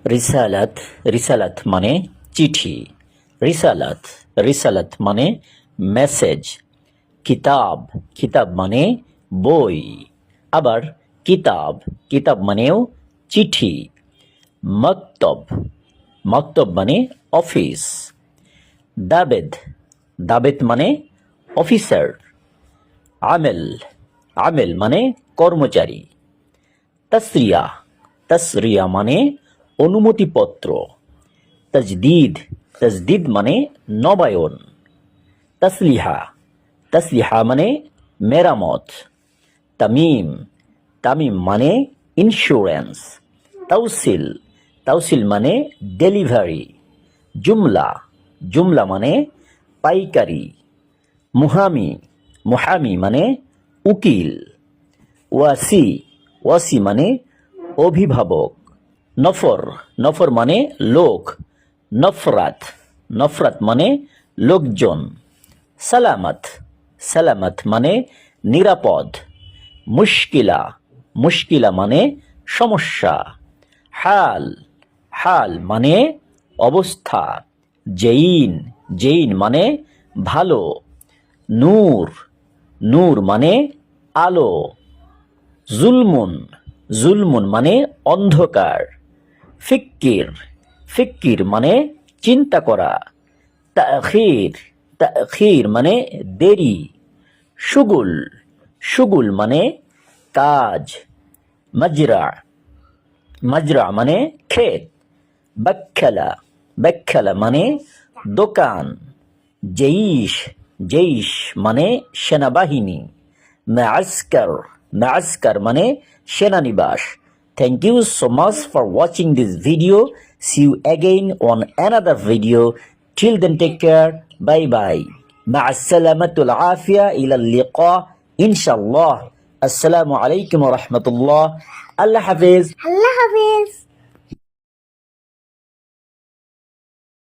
রিসালাত রিসালাত মানে চিঠি। রিসালাত রিসালাত মানে মেসেজ। কিতাব কিতাব মানে বই। আবার কিতাব কিতাব মানেও চিঠি। মক্তব মক্তব মানে অফিস। দাবেদ দাবেদ মানে অফিসার। আমেল আমেল মানে কর্মচারী। তসরিয়া তসরিয়া মানে অনুমতিপত্র। তজদিদ তজদিদ মানে নবায়ন। তসলিহা তসলিহা মানে মেরামত। তামিম তামিম মানে ইন্স্যুরেন্স। তৌসিল তৌসিল মানে ডেলিভারি। জুমলা জুমলা মানে পাইকারি। মুহামি মুহামি মানে উকিল। ওয়াসি ওয়াসি মানে অভিভাবক। নফর নফর মানে লোক। নফরাত নফরাত মানে লোকজন। সালামত সালামত মানে নিরাপদ। মুশকিলা মুশকিলা মানে সমস্যা। হাল হাল মানে অবস্থা। জৈন জৈন মানে ভালো। নূর নূর মানে আলো। জুলমুন জুলমুন মানে অন্ধকার। ফিক্কির ফিক্কির মানে চিন্তা করা। তাখির তাখির মানে দেরি। শুগুল শুগুল মানে কাজ। মাজরা মাজরা মানে ক্ষেত। বাক্খালা বাক্খালা মানে দোকান। জেইশ জেইশ মানে সেনাবাহিনী। মাস্কার মাস্কার মানে সেনানিবাস। Thank you so much for watching this video. See you again on another video. Till then, take care. Bye bye. مع السلامة والعافية إلى اللقاء إن شاء الله. السلام عليكم ورحمة الله. الله حافظ. আল্লাহ হাফেজ।